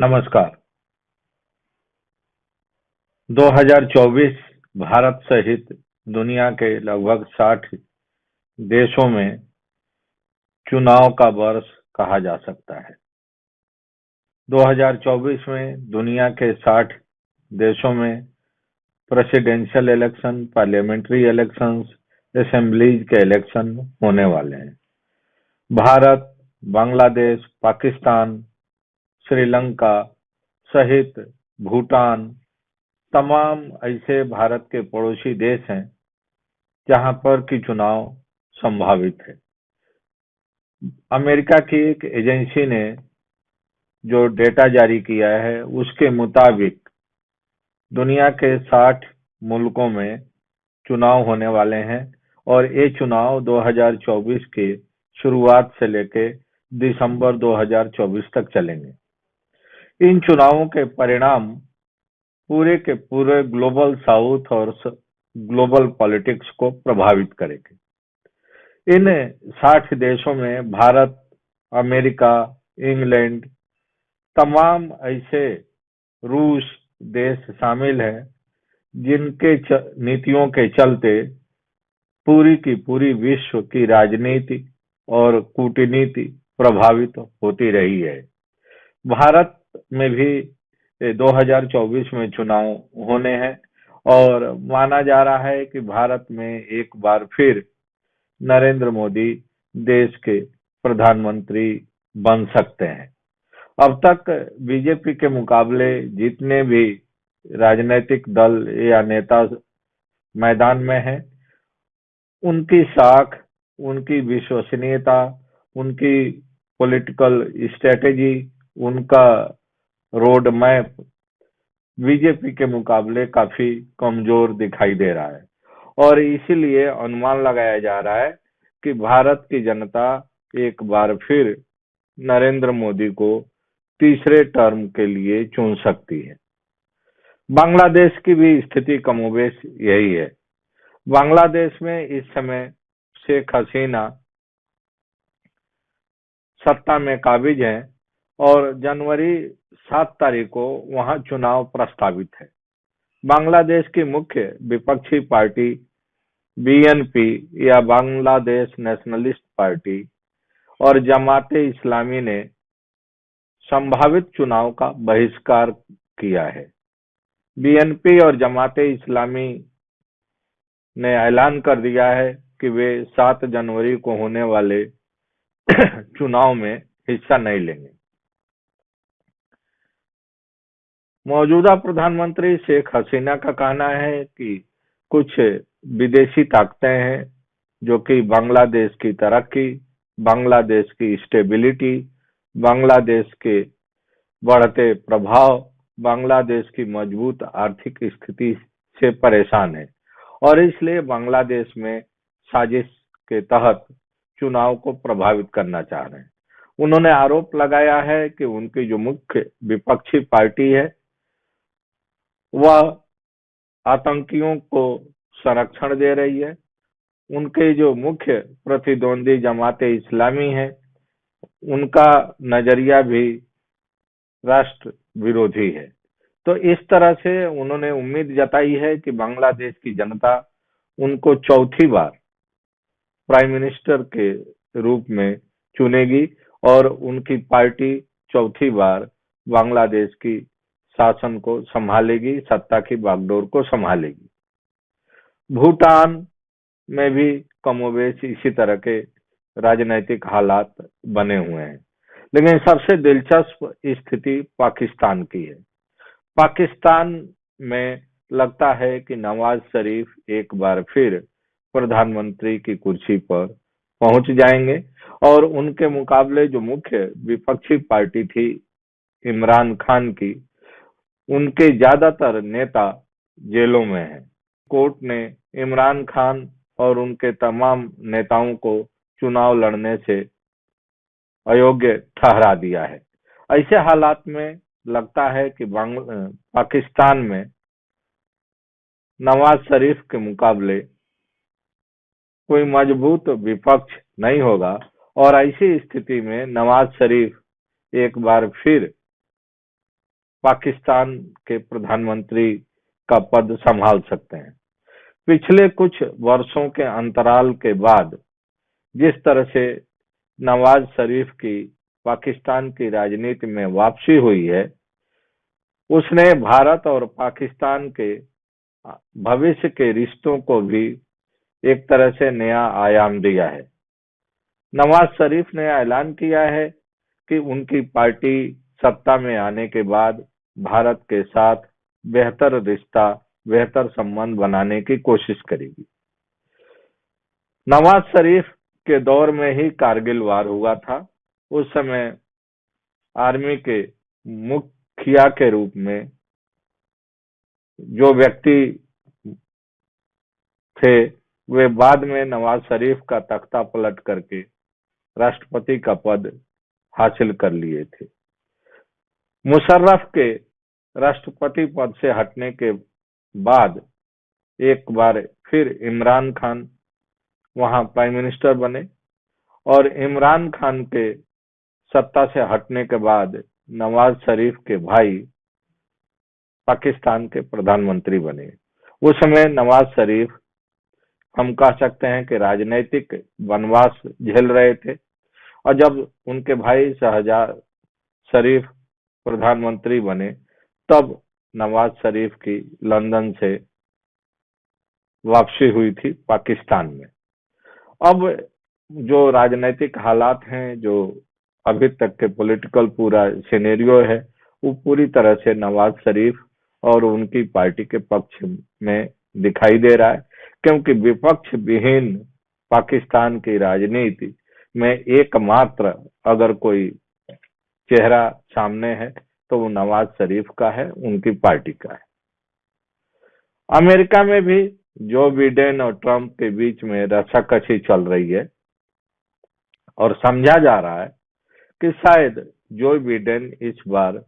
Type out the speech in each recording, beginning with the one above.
नमस्कार। 2024 भारत सहित दुनिया के लगभग 60 देशों में चुनाव का वर्ष कहा जा सकता है। 2024 में दुनिया के 60 देशों में presidential election, parliamentary elections, assemblies के इलेक्शन होने वाले हैं। भारत, बांग्लादेश, पाकिस्तान, श्रीलंका सहित भूटान तमाम ऐसे भारत के पड़ोसी देश हैं जहां पर कि चुनाव संभावित है। अमेरिका की एक एजेंसी ने जो डेटा जारी किया है उसके मुताबिक दुनिया के 60 मुल्कों में चुनाव होने वाले हैं और ये चुनाव 2024 की शुरुआत से लेके दिसंबर 2024 तक चलेंगे। इन चुनावों के परिणाम पूरे के पूरे ग्लोबल साउथ और ग्लोबल पॉलिटिक्स को प्रभावित करेंगे। इन 60 देशों में भारत, अमेरिका, इंग्लैंड तमाम ऐसे रूस देश शामिल हैं जिनके नीतियों के चलते पूरी की पूरी विश्व की राजनीति और कूटनीति प्रभावित होती रही है। भारत में भी 2024 में चुनाव होने हैं और माना जा रहा है कि भारत में एक बार फिर नरेंद्र मोदी देश के प्रधानमंत्री बन सकते हैं। अब तक बीजेपी के मुकाबले जितने भी राजनीतिक दल या नेता मैदान में हैं, उनकी साख, उनकी विश्वसनीयता, उनकी पॉलिटिकल स्ट्रेटेजी, उनका रोड मैप बीजेपी के मुकाबले काफी कमजोर दिखाई दे रहा है और इसीलिए अनुमान लगाया जा रहा है कि भारत की जनता एक बार फिर नरेंद्र मोदी को तीसरे टर्म के लिए चुन सकती है। बांग्लादेश की भी स्थिति कमोबेश यही है। बांग्लादेश में इस समय शेख हसीना सत्ता में काबिज हैं और जनवरी 7 तारीख को वहां चुनाव प्रस्तावित है। बांग्लादेश की मुख्य विपक्षी पार्टी बीएनपी या बांग्लादेश नेशनलिस्ट पार्टी और जमाते इस्लामी ने संभावित चुनाव का बहिष्कार किया है। बीएनपी और जमाते इस्लामी ने ऐलान कर दिया है कि वे 7 जनवरी को होने वाले चुनाव में हिस्सा नहीं लेंगे। मौजूदा प्रधानमंत्री शेख हसीना का कहना है कि कुछ विदेशी ताकतें हैं जो कि बांग्लादेश की तरक्की, बांग्लादेश की स्टेबिलिटी, बांग्लादेश के बढ़ते प्रभाव, बांग्लादेश की मजबूत आर्थिक स्थिति से परेशान है और इसलिए बांग्लादेश में साजिश के तहत चुनाव को प्रभावित करना चाह रहे हैं। उन्होंने आरोप लगाया है कि उनकी जो मुख्य विपक्षी पार्टी है वह आतंकियों को संरक्षण दे रही है। उनके जो मुख्य प्रतिद्वंदी जमाते इस्लामी है उनका नजरिया भी राष्ट्र विरोधी है। तो इस तरह से उन्होंने उम्मीद जताई है कि बांग्लादेश की जनता उनको चौथी बार प्राइम मिनिस्टर के रूप में चुनेगी और उनकी पार्टी चौथी बार बांग्लादेश की शासन को संभालेगी, सत्ता की बागडोर को संभालेगी। भूटान में भी कमोबेश इसी तरह के राजनीतिक हालात बने हुए हैं, लेकिन सबसे दिलचस्प स्थिति पाकिस्तान की है। पाकिस्तान में लगता है कि नवाज शरीफ एक बार फिर प्रधानमंत्री की कुर्सी पर पहुंच जाएंगे और उनके मुकाबले जो मुख्य विपक्षी पार्टी थी इमरान खान की, उनके ज्यादातर नेता जेलों में हैं। कोर्ट ने इमरान खान और उनके तमाम नेताओं को चुनाव लड़ने से अयोग्य ठहरा दिया है। ऐसे हालात में लगता है कि पाकिस्तान में नवाज शरीफ के मुकाबले कोई मजबूत विपक्ष नहीं होगा और ऐसी स्थिति में नवाज शरीफ एक बार फिर पाकिस्तान के प्रधानमंत्री का पद संभाल सकते हैं। पिछले कुछ वर्षों के अंतराल के बाद जिस तरह से नवाज शरीफ की पाकिस्तान की राजनीति में वापसी हुई है, उसने भारत और पाकिस्तान के भविष्य के रिश्तों को भी एक तरह से नया आयाम दिया है। नवाज शरीफ ने ऐलान किया है कि उनकी पार्टी सत्ता में आने के बाद भारत के साथ बेहतर रिश्ता, बेहतर संबंध बनाने की कोशिश करेगी। नवाज शरीफ के दौर में ही कारगिल वार हुआ था। उस समय आर्मी के मुखिया के रूप में जो व्यक्ति थे, वे बाद में नवाज शरीफ का तख्ता पलट करके राष्ट्रपति का पद हासिल कर लिए थे। मुशर्रफ के राष्ट्रपति पद से हटने के बाद एक बार फिर इमरान खान वहां प्राइम मिनिस्टर बने और इमरान खान के सत्ता से हटने के बाद नवाज शरीफ के भाई पाकिस्तान के प्रधानमंत्री बने। उस समय नवाज शरीफ, हम कह सकते हैं कि राजनीतिक वनवास झेल रहे थे, और जब उनके भाई शहजाद शरीफ प्रधानमंत्री बने, तब नवाज शरीफ की लंदन से वापसी हुई थी पाकिस्तान में। अब जो राजनीतिक हालात हैं, जो अभी तक के पॉलिटिकल पूरा सिनेरियो है, वो पूरी तरह से नवाज शरीफ और उनकी पार्टी के पक्ष में दिखाई दे रहा है, क्योंकि विपक्ष विहीन पाकिस्तान की राजनीति में एकमात्र अगर कोई चेहरा सामने है तो वो नवाज शरीफ का है, उनकी पार्टी का है। अमेरिका में भी जो बिडेन और ट्रंप के बीच में रस्साकसी चल रही है और समझा जा रहा है कि शायद जो बिडेन इस बार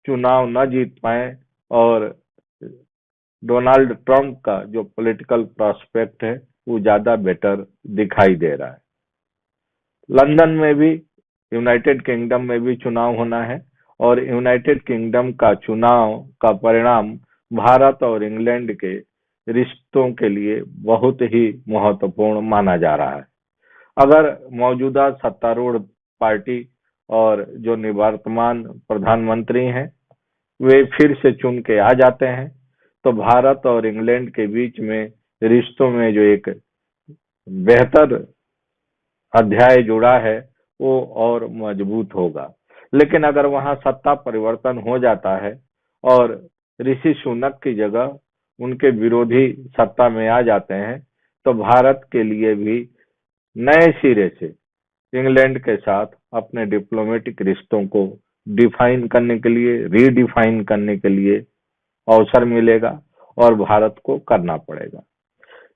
चुनाव न जीत पाए और डोनाल्ड ट्रंप का जो पॉलिटिकल प्रोस्पेक्ट है वो ज्यादा बेटर दिखाई दे रहा है। लंदन में भी, यूनाइटेड किंगडम में भी चुनाव होना है और यूनाइटेड किंगडम का चुनाव का परिणाम भारत और इंग्लैंड के रिश्तों के लिए बहुत ही महत्वपूर्ण माना जा रहा है। अगर मौजूदा सत्तारूढ़ पार्टी और जो निवर्तमान प्रधानमंत्री हैं वे फिर से चुन के आ जाते हैं, तो भारत और इंग्लैंड के बीच में रिश्तों में जो एक बेहतर अध्याय जुड़ा है वो और मजबूत होगा। लेकिन अगर वहां सत्ता परिवर्तन हो जाता है और ऋषि सुनक की जगह उनके विरोधी सत्ता में आ जाते हैं, तो भारत के लिए भी नए सिरे से इंग्लैंड के साथ अपने डिप्लोमेटिक रिश्तों को डिफाइन करने के लिए, रीडिफाइन करने के लिए अवसर मिलेगा और भारत को करना पड़ेगा।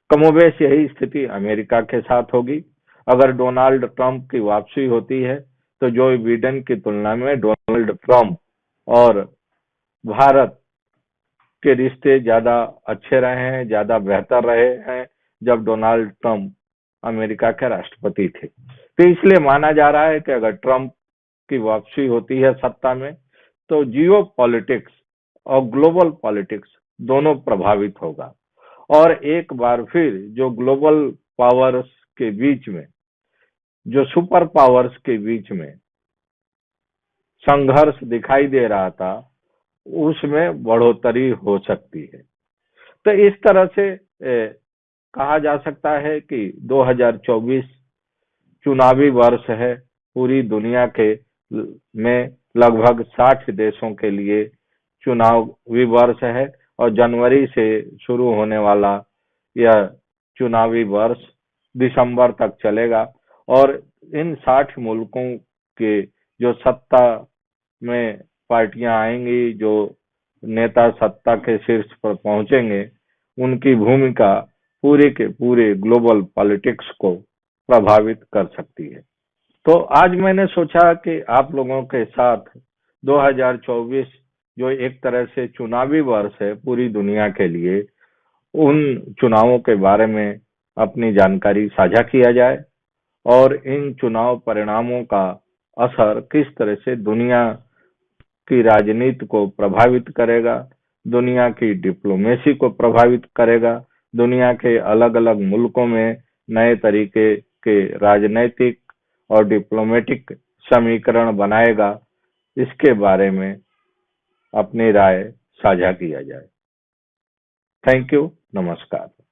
कमोबेश यही स्थिति अमेरिका के साथ होगी। अगर डोनाल्ड ट्रंप की वापसी होती है तो जो बिडेन की तुलना में डोनाल्ड ट्रंप और भारत के रिश्ते ज्यादा अच्छे रहे हैं, ज्यादा बेहतर रहे हैं जब डोनाल्ड ट्रंप अमेरिका के राष्ट्रपति थे। तो इसलिए माना जा रहा है कि अगर ट्रंप की वापसी होती है सत्ता में तो जियो पॉलिटिक्स और ग्लोबल पॉलिटिक्स दोनों प्रभावित होगा और एक बार फिर जो ग्लोबल पावर्स के बीच में, जो सुपर पावर्स के बीच में संघर्ष दिखाई दे रहा था, उसमें बढ़ोतरी हो सकती है। तो इस तरह से कहा जा सकता है कि 2024 चुनावी वर्ष है। पूरी दुनिया के में लगभग 60 देशों के लिए चुनावी वर्ष है और जनवरी से शुरू होने वाला यह चुनावी वर्ष दिसंबर तक चलेगा और इन 60 मुल्कों के जो सत्ता में पार्टियां आएंगी, जो नेता सत्ता के शीर्ष पर पहुंचेंगे, उनकी भूमिका पूरे के पूरे ग्लोबल पॉलिटिक्स को प्रभावित कर सकती है। तो आज मैंने सोचा कि आप लोगों के साथ 2024 जो एक तरह से चुनावी वर्ष है पूरी दुनिया के लिए, उन चुनावों के बारे में अपनी जानकारी साझा किया जाए और इन चुनाव परिणामों का असर किस तरह से दुनिया की राजनीति को प्रभावित करेगा, दुनिया की डिप्लोमेसी को प्रभावित करेगा, दुनिया के अलग अलग मुल्कों में नए तरीके के राजनीतिक और डिप्लोमेटिक समीकरण बनाएगा, इसके बारे में अपनी राय साझा किया जाए। थैंक यू, नमस्कार।